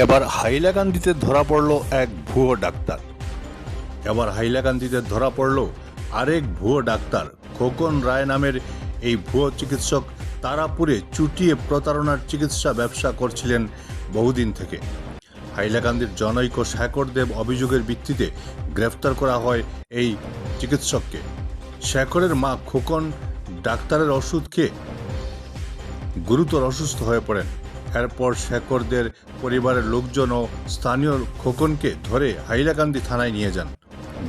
এবার হাইলাকান্দিতে ধরা পড়ল এক ভুয়ো ডাক্তার। আরেক ভুয়ো ডাক্তার খোকন রায় নামের এই ভুয়ো চিকিৎসক তারাপুরে চুটিয়ে প্রতারণার চিকিৎসা ব্যবসা করছিলেন বহুদিন থেকে। হাইলাকান্দির জনৈক শেখর দেব অভিযোগের ভিত্তিতে গ্রেফতার করা হয় এই চিকিৎসককে। শেখরের মা খোকন ডাক্তারের ওষুধ খেয়ে গুরুতর অসুস্থ হয়ে পড়েন। এরপর শেখরদের পরিবারের লোকজন ও স্থানীয় খোকনকে ধরে হাইলাকান্দি থানায় নিয়ে যান।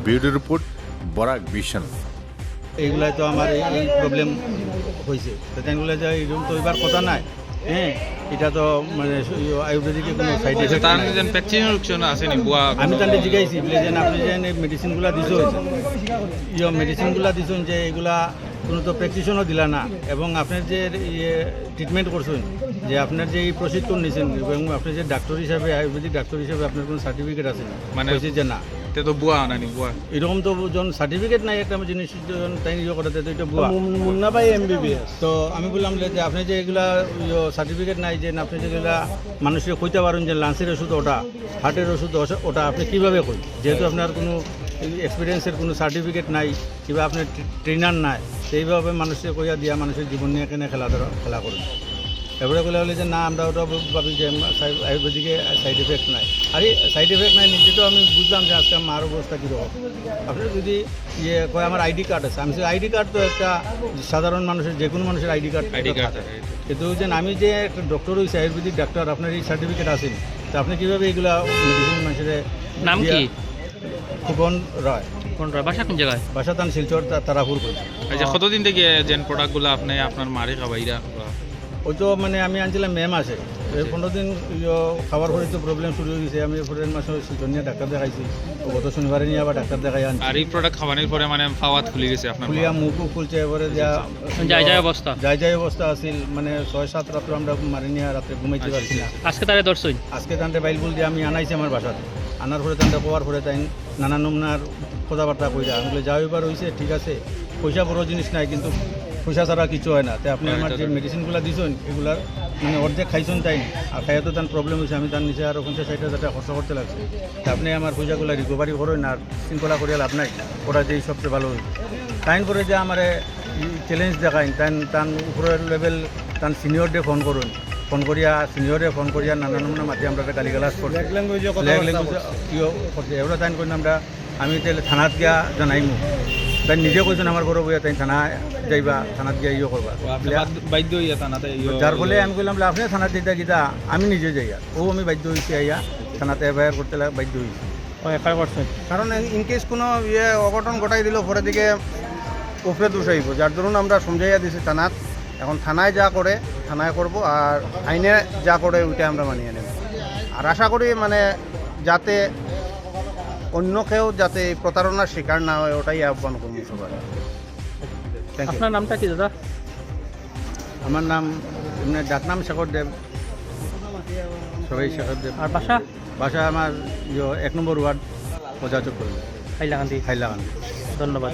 Bureau report, Barak vision. এইগুলাই তো আমার এই প্রবলেম হয়েছে, সেগুলো যে এরকম তো এবার কথা নাই। হ্যাঁ, এটা তো মানে আয়ুর্বেদিকে কোনো সাইড এফেক্ট তার নাই। যেন প্র্যাকটিশনাল লোকজন আসেনি বুয়া আমি তাহলে জিজ্ঞাসি বলে যে আপনি যে মেডিসিনগুলো দিছো মেডিসিনগুলো দিছেন যে এগুলা কোনো তো প্র্যাকটিশনও দিলা না, এবং আপনার যে ট্রিটমেন্ট করছেন, যে আপনার যে এই প্রশিক্ষণ নিয়েছেন এবং আপনি যে ডাক্তার হিসাবে আয়ুর্বেদিক ডাক্তার হিসাবে আপনার কোনো সার্টিফিকেট আছে মানে বলছি যে না, তে তো বুয়া আনানি বুয়া এরকম তো যখন সার্টিফিকেট নাই একটা জিনিস যখন তাই নিজে করাতে তো এটা বুয়া। মুন্না ভাই এমবিবিএস। তো আমি বললাম যে আপনি যে এগুলা সার্টিফিকেট নাই, যে আপনি যেগুলা মানুষকে কইতে পারেন যে লাঞ্চের ওষুধ ওটা, হার্টের ওষুধ ওটা আপনি কীভাবে কই, যেহেতু আপনার কোনো এক্সপিরিয়েন্সের কোনো সার্টিফিকেট নাই কিংবা আপনার ট্রেনার নাই, সেইভাবে মানুষকে কইয়া দিয়া মানুষের জীবন নিয়ে এখানে খেলা করুন। এবারে বলে হলে যে না, আমরা ওটা ভাবি যে আয়ুর্বেদিকে সাইড এফেক্ট নাই। আরে সাইড এফেক্ট নাই নিজে তো আমি বুঝলাম যে আজকে আমার অবস্থা কীরকম। আপনার যদি কয় আমার আইডি কার্ড আছে, আমি আইডি কার্ড তো একটা সাধারণ মানুষের, যে কোনো মানুষের আইডি কার্ড থাকে, কিন্তু যে আমি যে একটা ডক্টর হয়েছি আয়ুর্বেদিক ডাক্তার, আপনার এই সার্টিফিকেট আছেন, তো আপনি কীভাবে এগুলা মেডিসিন মানুষের নাম কি? খোকন রায়। কোন বাসা কোন জায়গায়? বাসাতান শিলচর তারাপুর করি। আচ্ছা, কতদিন থেকে যেন প্রোডাক্টগুলো আপনি আপনার মারে খাবাইরা? ওই তো মানে আমি আনছিলাম ম্যাম আছে, 15 দিন খাবার পরে তো প্রবলেম শুরু হয়ে গেছে। আমি এপ্রিল মাসে শিলচর নিয়ে ডাক্তার দেখাইছি, গত শনিবারে নিয়ে আবার ডাক্তার দেখাই আনছি। আর এই প্রোডাক্ট খাওয়ানোর পরে মানে ফাওয়াত খুলে গেছে আপনার? ফুলিয়া মুখও খুলছে, এবারে যায় অবস্থা যায় অবস্থা আছিল, মানে 6-7 রাত্র আমরা মারি নিয়ে রাত্রে ঘুমাইতে পারছি না। আজকে তারে দর্শন আজকে তান্তে বাইলবুল দিয়ে আমি আনাইছি আমার বাসাতে, আনার পরে তান্তে কোয়ার পরে তাই নানা নমুনার কথাবার্তা কইরা আমি বলে যাও এবার হয়েছে ঠিক আছে, পয়সা বড় জিনিস নাই, কিন্তু পয়সা ছাড়া কিছু হয় না। তাই আপনি আমার যে মেডিসিনগুলো দিয়েছেন এগুলার মানে অর্ধেক খাইছেন তাই, আর খাইয়া তো তার প্রবলেম হয়েছে, আমি তার নিচে আরও 50-60 হাজার টাকা খরচা করতে লাগছে। তা আপনি আমার পয়সাগুলো রিকভারি করেন, আর শৃঙ্খলা করিয়া লাভ নাই, ওটা যেই সবচেয়ে ভালো হয়েছে। তাইন করে যে আমার চ্যালেঞ্জ দেখাইন, তান উপরের লেভেল তান সিনিয়রদের ফোন করিয়া সিনিয়রে ফোন করিয়া নানা নমুনা মাতি আমরা গালিগালাজ করছি, করছে। এগুলো তাইন করি আমরা, আমি তাহলে থানাত গিয়া জানাইমু। তাই নিজে কইছেন আমার ঘরে বইয়া তাই থানা যাইবা, থানাত গিয়া করবা, বাধ্য হইয়া থানাতে যার ফলে আমি বললাম আপনি থানাত যেটা গীতা আমি নিজে যাইয়া, আমি বাধ্য হয়েছি আইয়া থানাতে এফআইআর করতে বাধ্য হয়েছি। কারণ ইনকেস কোনো অঘটন ঘটাই দিল পরে দিকে উপরে দোষ আইব, যার ধরুন আমরা সমঝাইয়া দিছি থানাত। এখন থানায় যা করে থানায় করব, আর আইনে যা করে ওইটা আমরা মানিয়ে নেব। আর আশা করি মানে যাতে অন্য কেউ যাতে প্রতারণার শিকার না হয়, ওটাই আহ্বান করবো সবাই। আপনার নামটা কি দাদা? আমার নাম এমনি ডাকনাম শেখর দেব, সবাই শেখর দেব। আর বাসা? বাসা আমার 1 নম্বর ওয়ার্ড, প্রজাচক হাইলাকান্দি। হাইলাকান্দি। ধন্যবাদ।